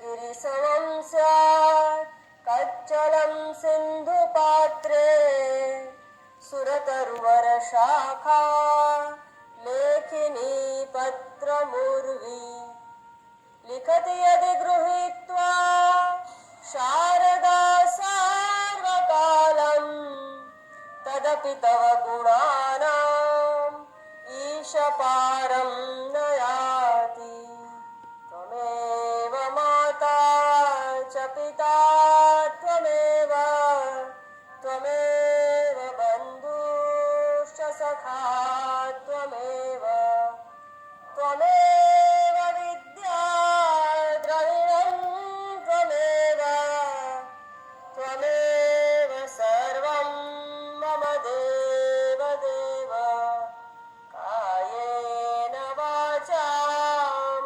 गिरिसमं स्यात् कच्चलं सिन्धुपात्रे सुरतरुवरशाखा लेखिनी पत्रमुर्वी लिखति यदि गृहीत्वा शारदा सार्वकालं तदपि तव गुणानाम् ईशपारं न याति। त्वमेव माता च पिता त्वमेव बन्धुश्च सखा त्वमेव विद्या द्रविणं त्वमेव सर्वं मम देव कायेन वाचा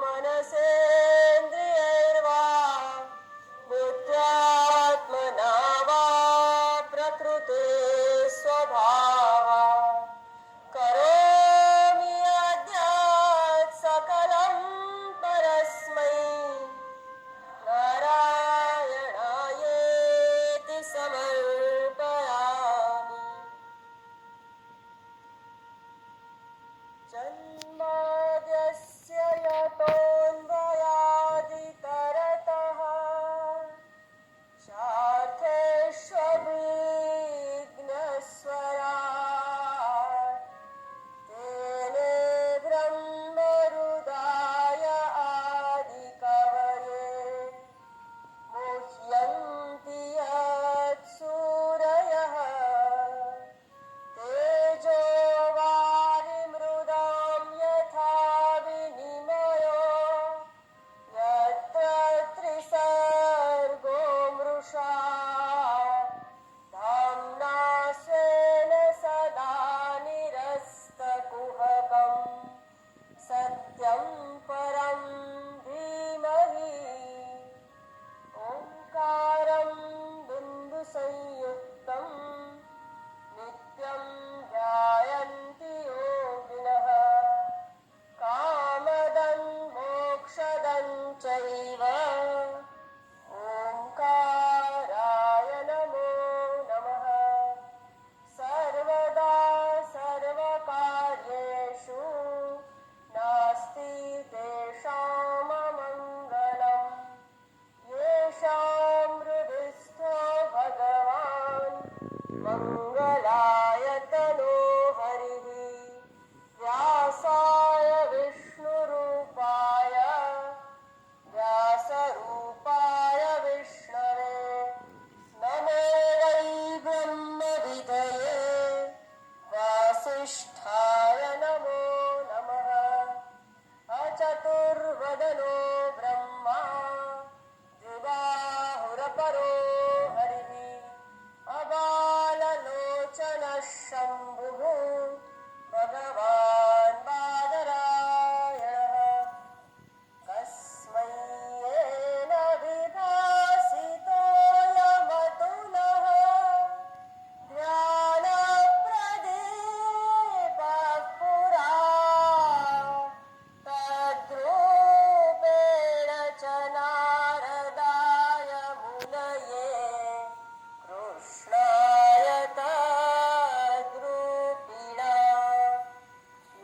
मनसेन्द्रियैर्वा बुद्ध्यात्मना वा प्रकृते स्वभावात् करोमि यद्यत् सकलं परस्मै नारायणायेति समर्पयामि। जन्माद्यस्य यतोऽन्वयादितरतः शाखेष्वभिघ्नस्वराट् तेने ब्रह्महृदाय आदिकवये मुह्यन्ति यत्सूरयः तेजो वारिमृदां यथा विनिमयो यत्र त्रिसर्गो मृषा धाम्ना स्वेन सदा निरस्तकुहकं सत्यं परं धीमहि। ओंकारं बिन्दुसंयुक्तं नित्यं ध्यायन्ति योगिनः कामदं मोक्षदं चैव ओंकाराय नमो नमः। सर्वदा सर्वकार्येषु नास्ति तेषाममङ्गलम् येषां हृदिस्थो भगवान् मङ्गलायतनो हरिः। व्यासाय व्यासरूपाय विष्णवे नमो वै ब्रह्मविदये वासिष्ठाय नमो नमः। अचतुर्वदनो ब्रह्मा द्विबाहुरपरो हरिः अबाललोचनः शम्भुः भगवान् बादरायणः। कस्मै येन विभासितोऽयमतुलः ध्यानप्रदीपः पुरा तद्रूपेण च नारदाय मुनये कृष्णाय तद्रूपिणा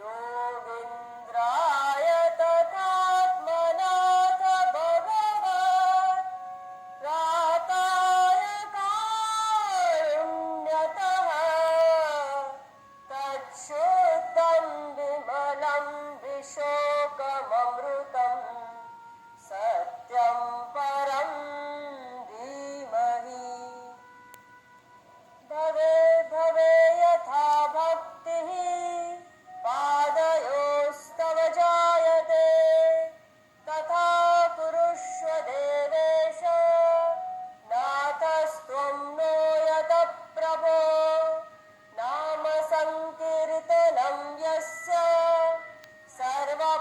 योगीन्द्राय तथात्मनाथ भगवत् प्राताय कारुण्यतः तच्छुद्धं विमलं विशोकममृतं सत्यं परं धीमहि। भवे भवे यथा भक्तिः पादयोस्तव जायते तथा कुरुष्व देवेश नाथस्त्वं नो यत प्रभो। नाम संकीर्तनं यस्य सर्वा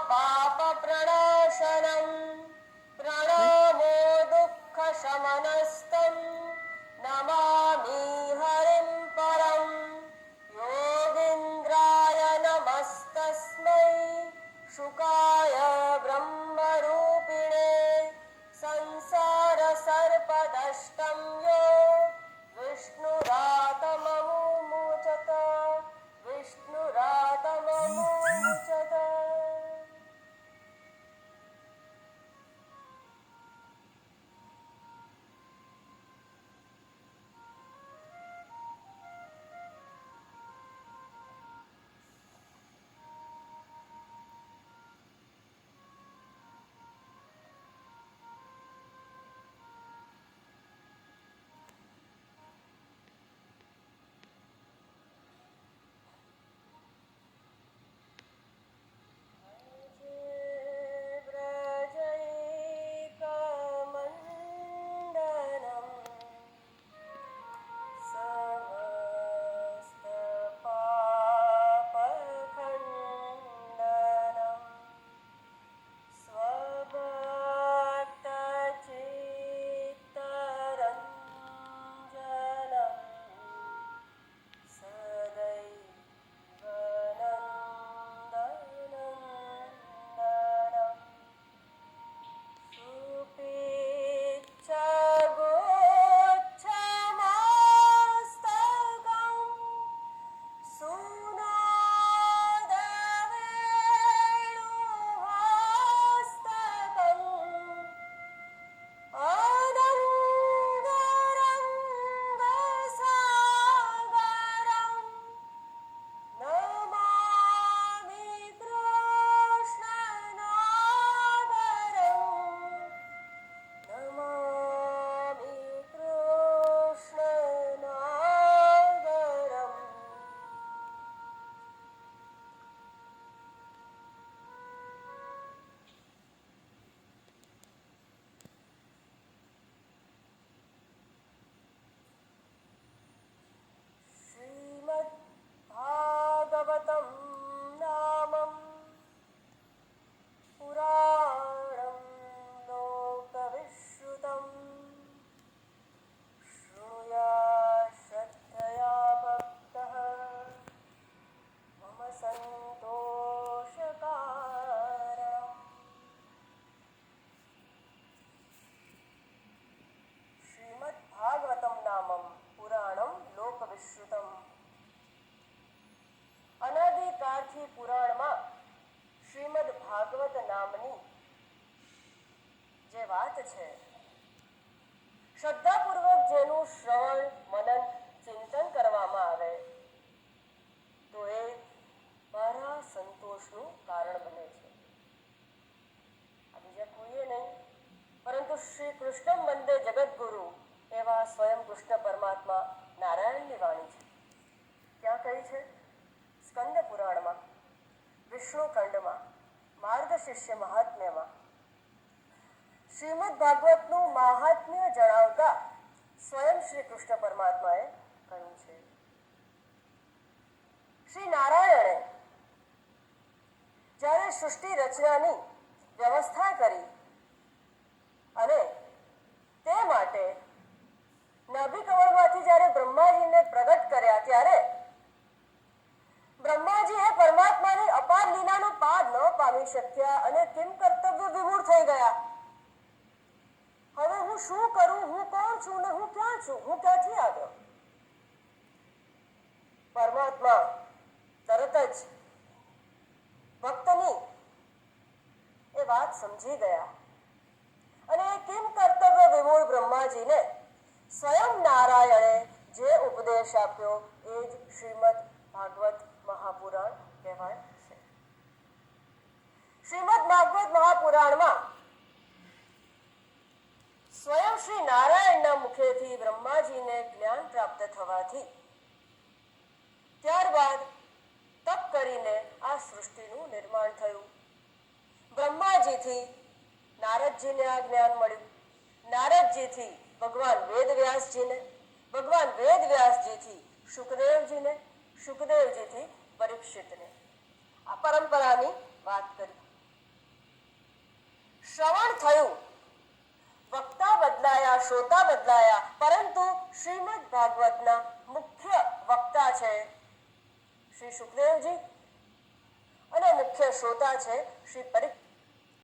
નામની જે વાત છે, શ્રદ્ધાપૂર્વક જેનું શ્રવણ મનન ચિંતન કરવામાં આવે તો એ મારા સંતોષનું કારણ બને છે. આ બીજા કોઈએ નહીં પરંતુ શ્રી કૃષ્ણ વંદે જગદગુરુ એવા સ્વયં કૃષ્ણ પરમાત્મા નારાયણની વાણી છે. ક્યાં કહી છે? સ્કંદ પુરાણમાં, વિષ્ણુ ખંડમાં, માર્ગશિષ્ય મહાત્મ્યમાં શ્રીમદ ભાગવતનું મહાત્મ્ય જણાવતા સ્વયં શ્રી કૃષ્ણ પરમાત્માએ કહ્યું છે, શ્રી નારાયણે જ્યારે સૃષ્ટિ રચનાની વ્યવસ્થા કરી અને તે માટે નાભિ કમળમાંથી જ્યારે બ્રહ્માજીને પ્રગટ કર્યા ત્યારે બ્રહ્માજી એ પરમાત્માની અપાર લીલાનો પાર ન પામી શક્યા અને કિમ કર્તવ્ય વિમૂઢ થઈ ગયા. હવે હું શું કરું? હું કોણ છું ને હું ક્યાં છું? હું ક્યાંથી આવ્યો? પરમાત્મા તરત જ ભક્તની એ વાત સમજી ગયા અને કિમ કર્તવ્ય વિમૂઢ બ્રહ્માજીને સ્વયં નારાયણે જે ઉપદેશ આપ્યો એ જ શ્રીમદ ભાગવત મહાપુરાણ કહેવાય છે. શ્રીમદ ભાગવત મહાપુરાણમાં સ્વયં શ્રી નારાયણના મુખેથી બ્રહ્માજીને જ્ઞાન પ્રાપ્ત થવાથી ત્યારબાદ તપ કરીને આ સૃષ્ટિનું નિર્માણ થયું. બ્રહ્માજીથી નારદજીને આ જ્ઞાન મળ્યું, નારદજીથી ભગવાન વેદવ્યાસજીને, ભગવાન વેદવ્યાસજીથી શુકદેવજીને, શુકદેવજીથી પરીક્ષિતને. આ પરંપરાની વાત કરી. શ્રવણ થયું, વક્તા બદલાયા, શ્રોતા બદલાયા, પરંતુ શ્રીમદ ભાગવતના મુખ્ય વક્તા છે શ્રી શુકદેવજી અને મુખ્ય શ્રોતા છે શ્રી પરીક્ષિત.